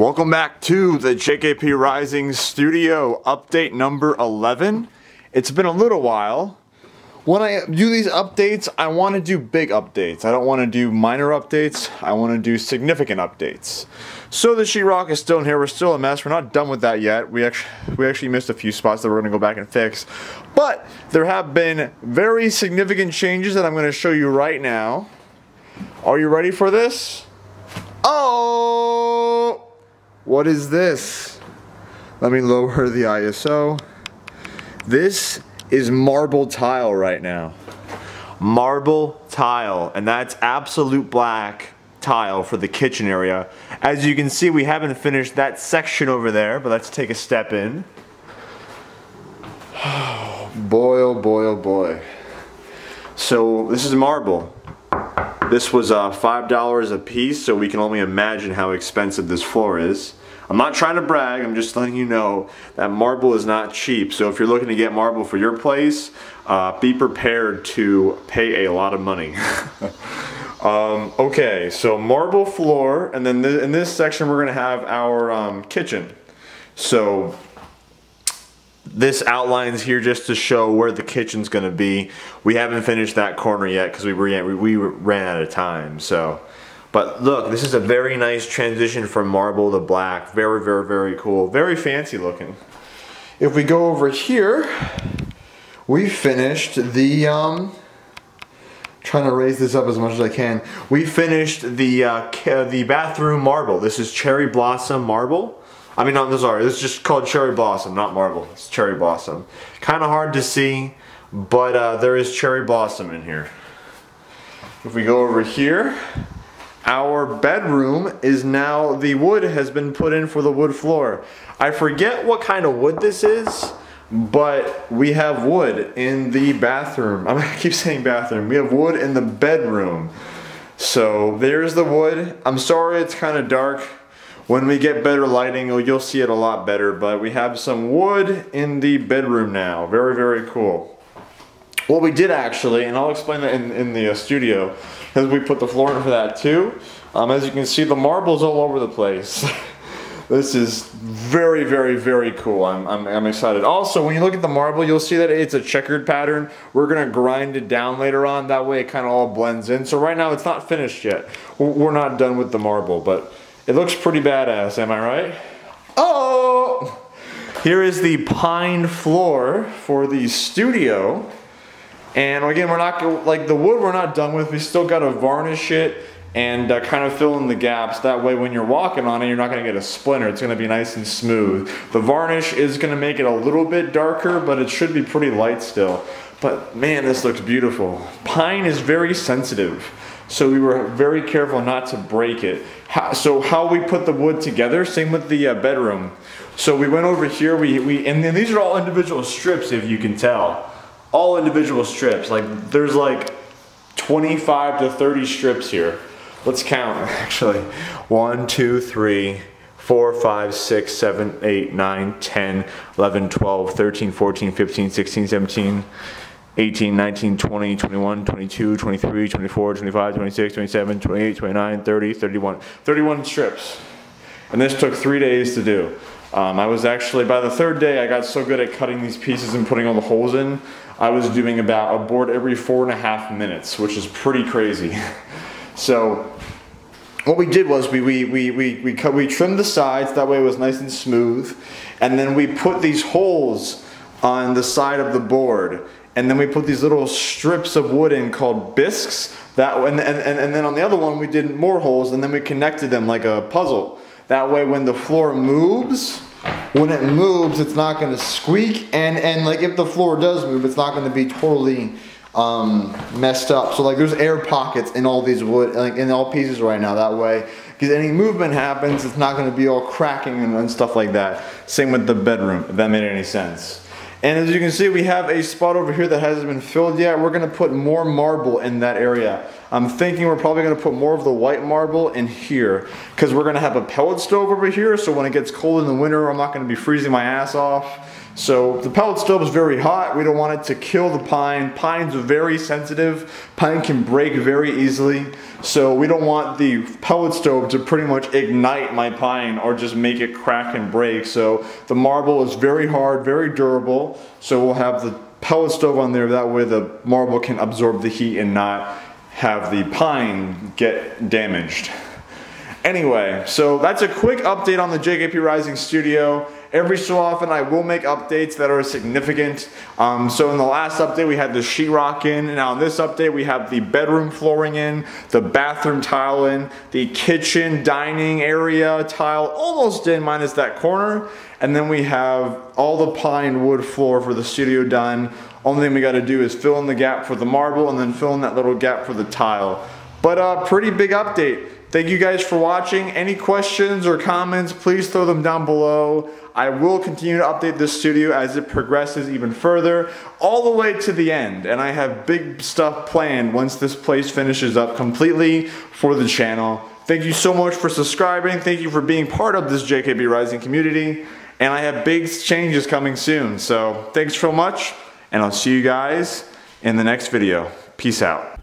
Welcome back to the JKPRising Studio update number 11. It's been a little while. When I do these updates, I want to do big updates. I don't want to do minor updates. I want to do significant updates. So the sheetrock is still in here. We're still a mess. We're not done with that yet. We actually missed a few spots that we're going to go back and fix. But there have been very significant changes that I'm going to show you right now. Are you ready for this? Oh! What is this? Let me lower the ISO. This is marble tile right now. Marble tile, and that's absolute black tile for the kitchen area. As you can see, we haven't finished that section over there, but let's take a step in. Boy, oh boy, oh boy. So this is marble. This was $5 a piece, so we can only imagine how expensive this floor is. I'm not trying to brag, I'm just letting you know that marble is not cheap. So if you're looking to get marble for your place, be prepared to pay a lot of money. Okay, so marble floor, and then in this section we're going to have our kitchen. So this outlines here just to show where the kitchen's going to be. We haven't finished that corner yet because we ran out of time. So, but look, this is a very nice transition from marble to black. Very, very, very cool. Very fancy looking. If we go over here, we finished the trying to raise this up as much as I can. We finished the bathroom marble. This is cherry blossom marble. I mean, no, sorry, this is just called cherry blossom, not marble. It's cherry blossom. Kind of hard to see, but there is cherry blossom in here. If we go over here, our bedroom is now, the wood has been put in for the wood floor. I forget what kind of wood this is, but we have wood in the bathroom. I keep saying bathroom. We have wood in the bedroom. So there's the wood. I'm sorry it's kind of dark. When we get better lighting, you'll see it a lot better, but we have some wood in the bedroom now. Very, very cool. What we did actually, and I'll explain that in the studio, is we put the floor in for that too. As you can see, the marble's all over the place. This is very, very, very cool. I'm excited. Also, when you look at the marble, you'll see that it's a checkered pattern. We're gonna grind it down later on. That way it kind of all blends in. So right now it's not finished yet. We're not done with the marble, but it looks pretty badass, am I right? Oh! Here is the pine floor for the studio. And again, we're not, like the wood we're not done with. We still got to varnish it and kind of fill in the gaps. That way when you're walking on it, you're not going to get a splinter. It's going to be nice and smooth. The varnish is going to make it a little bit darker, but it should be pretty light still. But man, this looks beautiful. Pine is very sensitive, so we were very careful not to break it. So how we put the wood together, same with the bedroom. So we went over here, and then these are all individual strips, if you can tell. All individual strips, like there's like 25 to 30 strips here. Let's count, actually. 1, 2, 3, 4, 5, 6, 7, 8, 9, 10, 11, 12, 13, 14, 15, 16, 17, 18, 19, 20, 21, 22, 23, 24, 25, 26, 27, 28, 29, 30, 31. 31 strips. And this took 3 days to do. I was actually, by the third day, I got so good at cutting these pieces and putting all the holes in, I was doing about a board every 4.5 minutes, which is pretty crazy. So what we did was we trimmed the sides, that way it was nice and smooth, and then we put these holes on the side of the board. And then we put these little strips of wood in called bisques. And then on the other one we did more holes, and then we connected them like a puzzle. That way when the floor moves, when it moves it's not going to squeak, and like if the floor does move, it's not going to be totally messed up. So like there's air pockets in all these wood, like in all pieces right now, that way because any movement happens, it's not going to be all cracking and stuff like that. Same with the bedroom, if that made any sense. And as you can see, we have a spot over here that hasn't been filled yet. We're going to put more marble in that area. I'm thinking we're probably going to put more of the white marble in here, because we're going to have a pellet stove over here, so when it gets cold in the winter, I'm not going to be freezing my ass off. So the pellet stove is very hot. We don't want it to kill the pine. Pine's very sensitive. Pine can break very easily. So we don't want the pellet stove to pretty much ignite my pine or just make it crack and break. So the marble is very hard, very durable. So we'll have the pellet stove on there. That way the marble can absorb the heat and not have the pine get damaged. Anyway, so that's a quick update on the JKPRising Studio. Every so often I will make updates that are significant. So in the last update we had the sheetrock in. Now in this update we have the bedroom flooring in, the bathroom tile in, the kitchen dining area tile almost in minus that corner. And then we have all the pine wood floor for the studio done. Only thing we got to do is fill in the gap for the marble and then fill in that little gap for the tile. But pretty big update. Thank you guys for watching. Any questions or comments, please throw them down below. I will continue to update this studio as it progresses even further, all the way to the end. And I have big stuff planned once this place finishes up completely for the channel. Thank you so much for subscribing. Thank you for being part of this JKPRising community. And I have big changes coming soon. So thanks so much, and I'll see you guys in the next video. Peace out.